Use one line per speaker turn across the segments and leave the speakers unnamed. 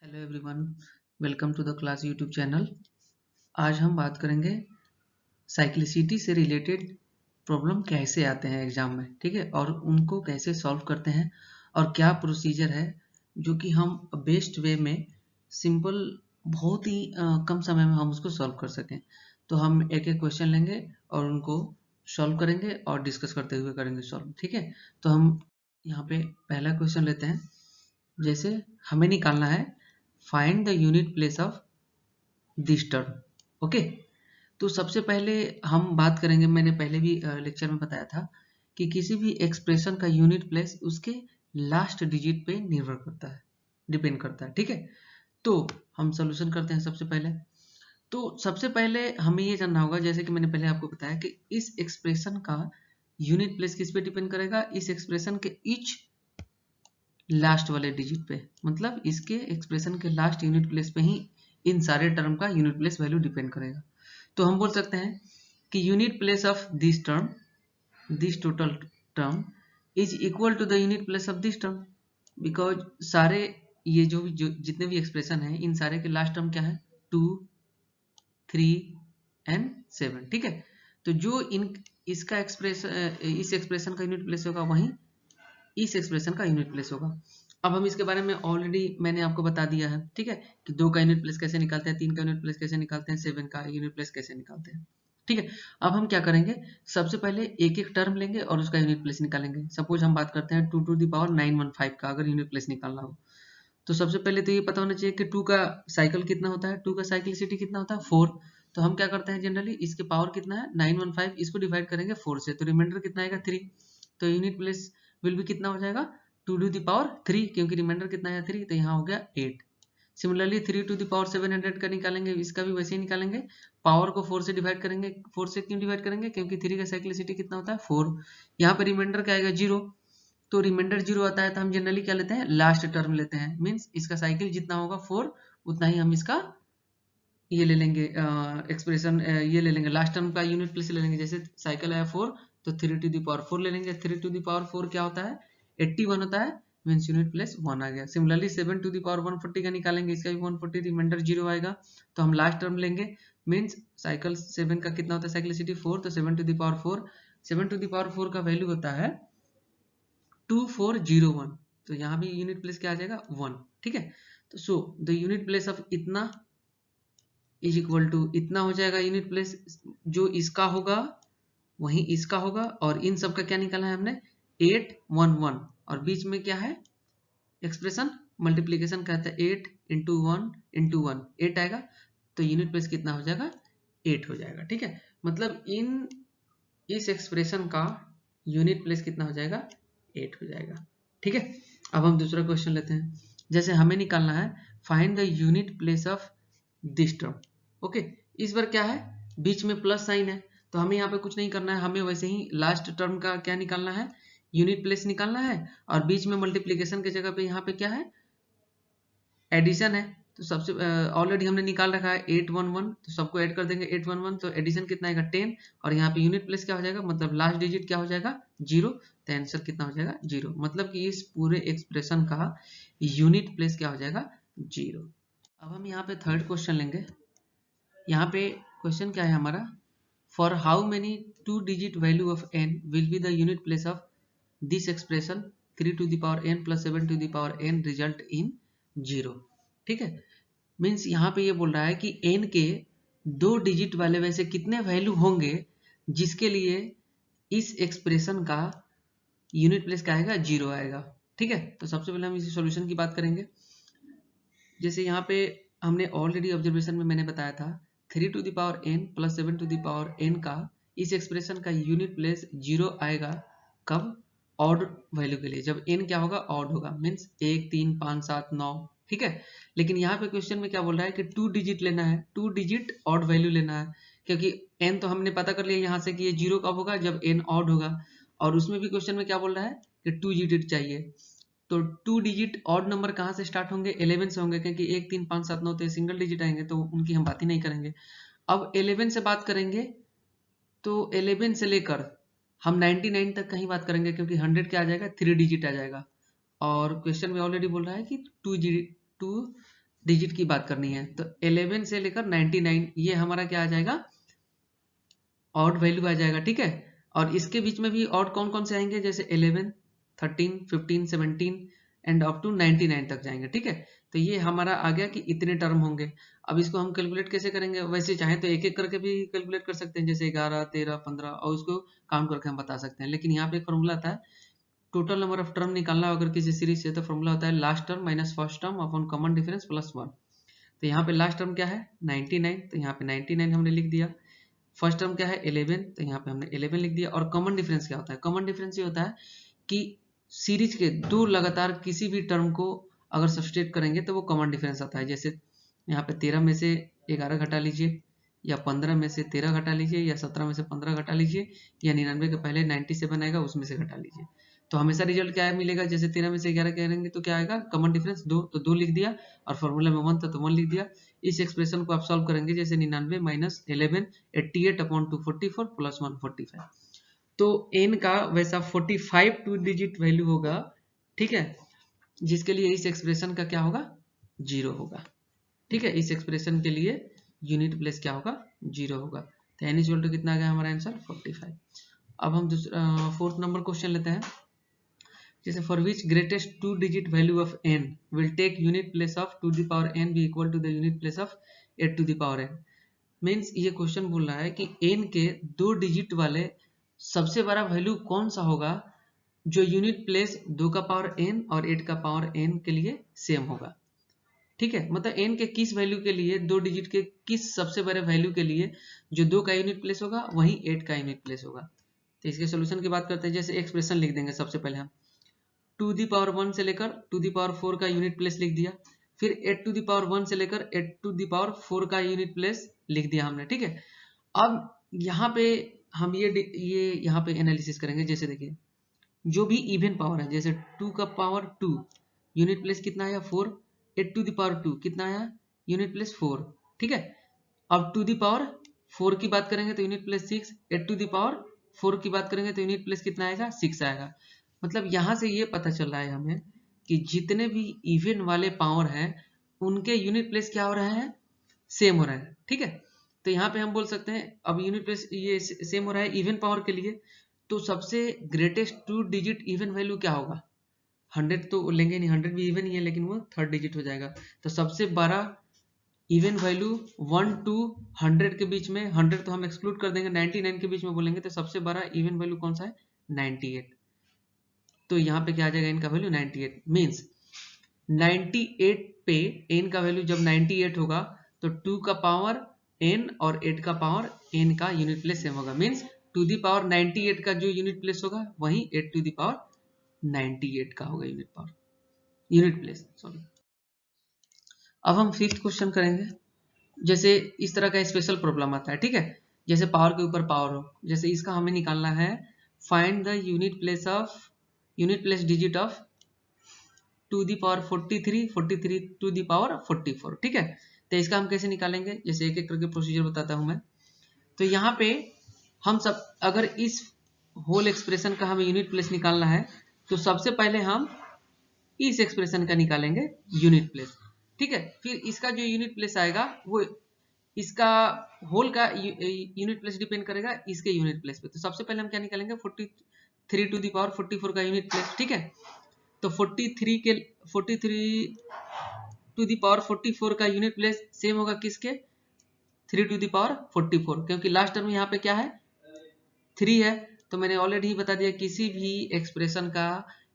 Hello everyone, welcome to the class YouTube channel. आज हम बात करेंगे साइक्लिसिटी से रिलेटेड प्रॉब्लम कैसे आते हैं एग्जाम में, ठीक है, और उनको कैसे सॉल्व करते हैं और क्या प्रोसीजर है जो कि हम बेस्ट वे में सिंपल बहुत ही कम समय में हम उसको सॉल्व कर सकें। तो हम एक एक क्वेश्चन लेंगे और उनको सॉल्व करेंगे और डिस्कस करते हुए करेंगे सॉल्व, ठीक है। तो हम यहाँ पे पहला क्वेश्चन लेते हैं। जैसे हमें निकालना है find the unit place of this term. Okay, तो सबसे पहले हम बात करेंगे, मैंने पहले भी लेक्चर में बताया था कि किसी भी एक्सप्रेशन का यूनिट प्लेस उसके लास्ट डिजिट पे निर्भर करता है, डिपेंड करता है, ठीक है। तो हम सोल्यूशन करते हैं। सबसे पहले हमें ये जानना होगा, जैसे कि मैंने पहले आपको बताया कि इस एक्सप्रेशन का यूनिट प्लेस किस पे डिपेंड करेगा, इस एक्सप्रेशन के ईच लास्ट वाले डिजिट पे, मतलब इसके एक्सप्रेशन के लास्ट यूनिट प्लेस पे ही इन सारे टर्म का यूनिट प्लेस वैल्यू डिपेंड करेगा। तो हम बोल सकते हैं कि unit place of this term, this total term is equal to the unit place of this term, because सारे ये जो जितने भी एक्सप्रेशन है इन सारे के लास्ट टर्म क्या है, 2, 3 एंड 7, ठीक है। तो जो इन इसका एक्सप्रेशन इस एक्सप्रेशन का यूनिट प्लेस होगा वहीं इस एक्सप्रेशन का यूनिट प्लेस होगा। अब हम इसके बारे में ऑलरेडी मैंने आपको बता दिया है, ठीक है, कि 2 का यूनिट प्लेस कैसे निकालते हैं, 3 का यूनिट प्लेस कैसे निकालते हैं, 7 का यूनिट प्लेस कैसे निकालते हैं, ठीक है। अब हम क्या करेंगे, सबसे पहले एक एक टर्म लेंगे और उसका यूनिट प्लेस निकालेंगे। सपोज हम बात करते हैं 2 टू द पावर 915 का अगर यूनिट प्लेस निकालना हो, तो सबसे पहले तो ये पता होना चाहिए कि 2 का साइकिल कितना होता है, 2 का साइक्लिसिटी कितना होता है, 4। तो हम क्या करते हैं, जनरली इसके पावर कितना है 915, इसको डिवाइड करेंगे 4 से, तो रिमाइंडर कितना आएगा 3। तो यूनिट प्लेस विल भी कितना हो जाएगा 2 टू द पावर 3, क्योंकि रिमाइंडर कितना है 3, तो यहाँ हो गया 8। सिमिलरली 3 टू द पावर 700 का निकालेंगे, इसका भी वैसे ही निकालेंगे। पावर को 4 से डिवाइड करेंगे, 4 से क्यों डिवाइड करेंगे, क्योंकि 3 का साइक्लिसिटी कितना होता है 4। यहाँ पे रिमाइंडर क्या आएगा 0, तो रिमाइंडर 0 आता है तो हम जनरली क्या लेते हैं, लास्ट टर्म लेते हैं। मीन्स इसका साइकिल जितना होगा 4 उतना ही हम इसका ये ले लेंगे एक्सप्रेशन, ये ले लेंगे लास्ट टर्म का यूनिट प्लेस ले लेंगे। जैसे साइकिल है 4, तो 3 टू द पावर 4 ले लेंगे। 3 टू द पावर 4 क्या होता है 81 होता है, मीन्स यूनिट प्लेस 1 आ गया। सिमिलरली 7 टू द पावर 140 का निकालेंगे, इसका भी 140, रिमाइंडर 0 आएगा, तो हम लास्ट टर्म लेंगे। मीन्स साइकिल 7 का कितना होता है साइक्लिसिटी 4, तो 7 to the power 4, 7 to the power 4 का वैल्यू होता है 2401, तो यहाँ भी यूनिट प्लेस क्या आ जाएगा 1, ठीक है। तो so the unit place of इतना इज इक्वल टू इतना हो जाएगा यूनिट प्लेस, जो इसका होगा वही इसका होगा, और इन सब का क्या निकाला है हमने 811, और बीच में क्या है एक्सप्रेशन मल्टीप्लीकेशन कहता है 8 इंटू 1 इंटू 1, 8 आएगा, तो यूनिट प्लेस कितना हो जाएगा 8 हो जाएगा, ठीक है। मतलब इस एक्सप्रेशन का यूनिट प्लेस कितना हो जाएगा 8 हो जाएगा, ठीक है। अब हम दूसरा क्वेश्चन लेते हैं। जैसे हमें निकालना है find the unit place of this term. Okay, इस बार क्या है बीच में प्लस साइन है, तो हमें यहाँ पे कुछ नहीं करना है, हमें वैसे ही लास्ट टर्म का क्या निकालना है यूनिट प्लेस निकालना है, और बीच में मल्टीप्लीकेशन की जगह पे यहाँ पे क्या है एडिशन है। तो सबसे ऑलरेडी हमने निकाल रखा है 811, तो सबको ऐड कर देंगे 811, तो एडिशन कितना आएगा 10, और यहाँ पे यूनिट प्लेस क्या हो जाएगा, मतलब लास्ट डिजिट क्या हो जाएगा 0, तो आंसर कितना हो जाएगा 0। मतलब कि इस पूरे एक्सप्रेशन का यूनिट प्लेस क्या हो जाएगा 0। अब हम यहाँ पे थर्ड क्वेश्चन लेंगे। यहाँ पे क्वेश्चन क्या है हमारा, for how many 2 digit value of n will be the unit place of this expression 3 to the power n plus 7 to the power n result in 0, ठीक है। मीन्स यहाँ पे ये बोल रहा है कि n के 2 डिजिट वाले वैसे कितने वैल्यू होंगे जिसके लिए इस एक्सप्रेशन का यूनिट प्लेस क्या आएगा 0 आएगा, ठीक है। तो सबसे पहले हम इसी सॉल्यूशन की बात करेंगे। जैसे यहाँ पे हमने ऑलरेडी ऑब्जर्वेशन में मैंने बताया था 3 to the power n plus 7 to the power n का इस एक्सप्रेशन का यूनिट प्लेस 0 आएगा कब, ऑड वैल्यू के लिए, जब n क्या होगा ऑड होगा, मीन्स 1 3 5 7 9, ठीक है। लेकिन यहाँ पे क्वेश्चन में क्या बोल रहा है कि 2 डिजिट लेना है, 2 डिजिट ऑड वैल्यू लेना है, क्योंकि n तो हमने पता कर लिया यहाँ से कि ये 0 कब होगा जब n ऑड होगा, और उसमें भी क्वेश्चन में क्या बोल रहा है कि 2 डिजिट चाहिए। तो 2 डिजिट ऑड नंबर कहाँ से स्टार्ट होंगे 11 से होंगे, क्योंकि 1 3 5 7 9 तो सिंगल डिजिट आएंगे, तो उनकी हम बात ही नहीं करेंगे। अब 11 से बात करेंगे तो 11 से लेकर हम 99 तक कहीं बात करेंगे, क्योंकि 100 क्या आ जाएगा 3 डिजिट आ जाएगा, और क्वेश्चन में ऑलरेडी बोल रहा है कि 2 डिजिट की बात करनी है तो 11 से लेकर 99 ये हमारा क्या आ जाएगा, ऑड वैल्यू आ जाएगा, ठीक है। और इसके बीच में भी ऑड कौन कौन से आएंगे, जैसे 11, 13, 15, 17 एंड अप टू 99 तक जाएंगे, ठीक है। तो ये हमारा आ गया कि इतने टर्म होंगे। अब इसको हम कैलकुलेट कैसे करेंगे, वैसे चाहे तो एक एक करके भी कैलकुलेट कर सकते हैं, जैसे 11, 13, 15 और उसको काउंट करके हम बता सकते हैं। लेकिन यहाँ पे एक फॉर्मूला आता है, टोटल नंबर ऑफ टर्म निकालना अगर किसी सीरीज से, तो फॉर्मूला होता है last term minus first term upon common difference plus 1। तो यहाँ पे लास्ट टर्म क्या है 99, तो यहाँ पे 99 हमने लिख दिया। फर्स्ट टर्म क्या है 11, तो यहाँ पे हमने 11 लिख दिया। और कॉमन डिफरेंस क्या होता है, कॉमन डिफरेंस ये होता है कि सीरीज के दो लगातार किसी भी टर्म को अगर सब्सट्रैक्ट करेंगे तो वो कॉमन डिफरेंस आता है। जैसे यहाँ पे 13 में से 11 घटा लीजिए, या 15 में से 13 घटा लीजिए, या 17 में से 15 घटा लीजिए, या 99 के पहले 97 आएगा उसमें से घटा लीजिए। तो हमेशा रिजल्ट क्या मिलेगा, जैसे 13 में से 11 करेंगे तो क्या आएगा, कॉमन डिफरेंस 2, तो 2 लिख दिया, और फॉर्मूला में 1 था तो 1 लिख दिया। इस एक्सप्रेशन को आप सॉल्व करेंगे, जैसे 99 माइनस 11 88 अपॉन 244 प्लस 1 45। तो n का वैसा 45 टू डिजिट वैल्यू होगा, ठीक है, जिसके लिए इस एक्सप्रेशन का क्या होगा, 0 होगा, ठीक है। इस एक्सप्रेशन के लिए यूनिट प्लेस क्या होगा, 0 होगा। तो n इक्वल टू कितना आ गया हमारा आंसर 45। अब हम दूसरा फोर्थ नंबर क्वेश्चन लेते हैं, जैसे for which greatest two digit value of n will take unit place of to the power n be equal to the unit place of 8 to the power n। Means ये question बोल रहा है कि n के 2 digit वाले सबसे बड़ा value कौन सा होगा जो यूनिट प्लेस 2 का पावर n और 8 का पावर n के लिए सेम होगा, ठीक है। मतलब n के किस वैल्यू के लिए, 2 डिजिट के किस सबसे बड़े वैल्यू के लिए जो 2 का यूनिट प्लेस होगा वही 8 का यूनिट प्लेस होगा। तो इसके सोल्यूशन की बात करते हैं। जैसे एक्सप्रेशन लिख देंगे, सबसे पहले हम टू दी पावर 1 से लेकर टू दी पावर 4 का यूनिट प्लेस लिख दिया, फिर 8 टू दी पावर 1 से लेकर 8 टू दी पावर 4 का यूनिट प्लेस लिख दिया हमने, ठीक है। अब यहाँ पे हम ये यहाँ पे एनालिसिस करेंगे। जैसे देखिए जो भी इवन पावर है, जैसे 2 का पावर 2 यूनिट प्लेस कितना आया 4, 8 टू दी पावर 2 कितना आया यूनिट प्लेस 4, ठीक है। अब टू दी पावर 4 की बात करेंगे तो unit place 6, 8 to the power 4 की बात करेंगे तो यूनिट प्लेस कितना आएगा 6 आएगा। मतलब यहाँ से ये पता चल रहा है हमें कि जितने भी इवन वाले पावर हैं उनके यूनिट प्लेस क्या हो रहे हैं, सेम हो रहा है, ठीक है। तो यहाँ पे हम बोल सकते हैं अब यूनिट प्लेस ये सेम हो रहा है इवन पावर के लिए, तो सबसे greatest two digit even value क्या होगा, 100 तो लेंगे नहीं, 100 भी इवन ही है लेकिन वो थर्ड डिजिट हो जाएगा। तो सबसे बड़ा इवन वैल्यू 1 टू 100 के बीच में, 100 तो हम एक्सक्लूड कर देंगे, 99 के बीच में बोलेंगे, तो सबसे बड़ा इवन वैल्यू कौन सा है 98। तो यहाँ पे क्या आ जाएगा इनका वैल्यू 98। मीन्स 98 पे n का वैल्यू जब 98 होगा तो 2 का पावर n और 8 का पावर n का यूनिट प्लेस सेम होगा। मीन्स टू दी पावर 98 का जो यूनिट प्लेस होगा वही 8 टू दी पावर 98 का होगा यूनिट प्लेस, सॉरी। अब हम फिफ्थ क्वेश्चन करेंगे। जैसे इस तरह का स्पेशल प्रॉब्लम आता है, ठीक है, जैसे पावर के ऊपर पावर हो, जैसे इसका हमें निकालना है find the unit place digit of to the power 43 to the power 44, ठीक है। तो इसका हम कैसे निकालेंगे, जैसे एक एक करके प्रोसीजर बताता हूं मैं। तो यहाँ पे हम सब अगर इस होल एक्सप्रेशन का हमें यूनिट प्लेस निकालना है तो सबसे पहले हम इस एक्सप्रेशन का निकालेंगे यूनिट प्लेस, ठीक है। फिर इसका जो यूनिट प्लेस आएगा वो इसका होल का यूनिट प्लेस डिपेंड करेगा इसके यूनिट प्लेस पे। तो सबसे पहले हम क्या निकालेंगे 43 टू दी पावर 44 का यूनिट प्लेस, ठीक है। तो 43 टू दी पावर 44 का यूनिट प्लेस सेम होगा किसके, 3 टू दी पावर 44, क्योंकि लास्ट टर्म यहाँ पे क्या है 3 है। तो मैंने ऑलरेडी ही बता दिया किसी भी एक्सप्रेशन का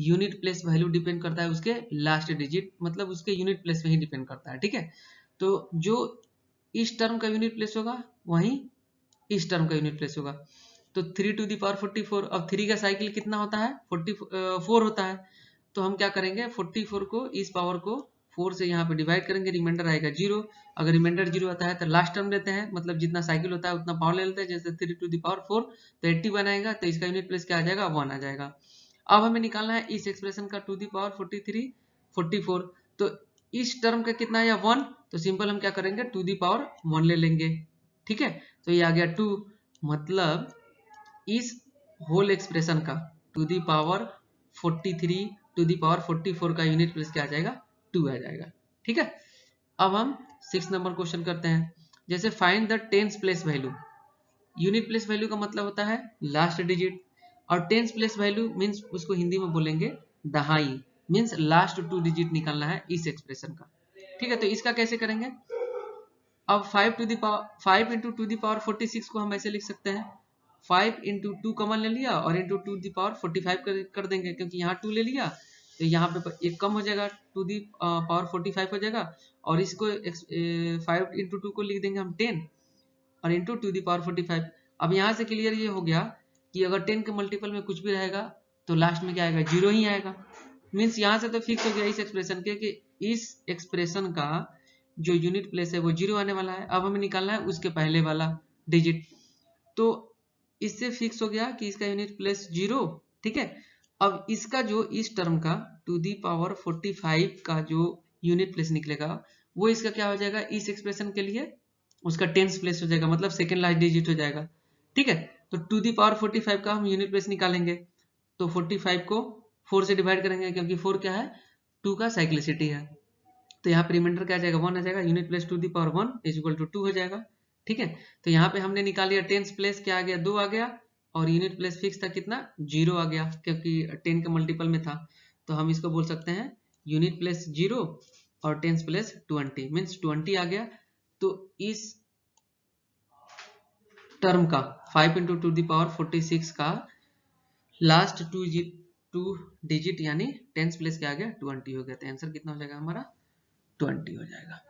यूनिट प्लेस वैल्यू डिपेंड करता है उसके लास्ट डिजिट, मतलब उसके यूनिट प्लेस पे ही डिपेंड करता है, ठीक है। तो जो इस टर्म का यूनिट प्लेस होगा वहीं इस टर्म का यूनिट प्लेस होगा। तो 3 टू दी पावर 44, अब 3 का साइकिल कितना होता है 44 होता है। तो हम क्या करेंगे 44 को इस पावर को 4 से यहाँ पे डिवाइड करेंगे, रिमाइंडर आएगा 0। अगर रिमाइंडर 0 आता है तो लास्ट टर्म लेते हैं, मतलब जितना साइकिल होता है उतना पावर ले लेते हैं। जैसे 3 टू दी पावर 4 तो 81 आएगा, तो इसका यूनिट प्लेस क्या आ जाएगा 1 आ जाएगा। अब हमें निकालना है इस एक्सप्रेशन का टू दी पावर 43 44, तो इस टर्म का कितना है 1, तो सिंपल हम क्या करेंगे टू दी पावर 1 ले लेंगे, ठीक है। तो ये आ गया 2, मतलब इस होल एक्सप्रेशन का to the power 43 to the power 44 का यूनिट प्लेस क्या आ जाएगा 2 आ जाएगा, ठीक है। अब हम 6 नंबर क्वेश्चन करते हैं। जैसे find the tens place value. Unit place value का मतलब होता है लास्ट डिजिट, और टेंस प्लेस वैल्यू मीन्स उसको हिंदी में बोलेंगे दहाई, मीन्स लास्ट 2 डिजिट निकालना है इस एक्सप्रेशन का। ठीक है, तो इसका कैसे करेंगे। अब 5 इंटू टू दी पावर 46 को हम ऐसे लिख सकते हैं, 5 इंटू टू कॉमन ले लिया और इंटू टू दी पावर 45 कर देंगे, क्योंकि यहाँ 2 ले लिया तो यहाँ पे एक कम हो जाएगा, टू दी पावर 45 हो जाएगा। और इसको 5 इंटू टू को लिख देंगे हम 10 और इंटू टू दी पावर 45। अब यहाँ से क्लियर ये हो गया कि अगर 10 के मल्टीपल में कुछ भी रहेगा तो लास्ट में क्या आएगा, 0 ही आएगा। मीन्स यहाँ से तो फिक्स हो गया इस एक्सप्रेशन के कि इस एक्सप्रेशन का जो यूनिट प्लेस है वो 0 आने वाला है। अब हमें निकालना है उसके पहले वाला डिजिट, तो इससे फिक्स हो गया कि इसका यूनिट प्लेस 0। ठीक है, अब इसका जो इस टर्म का टू दी पावर 45 का जो यूनिट प्लेस निकलेगा वो इसका क्या हो जाएगा, इस एक्सप्रेशन के लिए उसका टेंस प्लेस हो जाएगा, मतलब सेकेंड लास्ट डिजिट हो जाएगा। ठीक है, तो टू दी पावर 45 का हम यूनिट प्लेस निकालेंगे, तो 45 को 4 से डिवाइड करेंगे, क्योंकि 4 क्या है, 2 का साइक्लिसिटी है। तो यहाँ पे रिमाइंडर क्या आ जाएगा, 1 आ जाएगा, unit place to the power 1 is equal to 2 हो जाएगा। ठीक है, तो यहाँ पे हमने निकाल लिया टेंस प्लेस क्या आ गया, 2 आ गया, और यूनिट प्लेस फिक्स था कितना, 0 आ गया, क्योंकि 10 के मल्टीपल में था। तो हम इसको बोल सकते हैं यूनिट प्लेस 0 और टेंस प्लेस 20 मीन्स 20 आ गया। तो इस टर्म का 5 इंटू टू दी पावर 46 का लास्ट टू डिजिट यानी टेंस प्लेस क्या आ गया, 20 हो गया। तो आंसर कितना हो जाएगा हमारा, 20 हो जाएगा।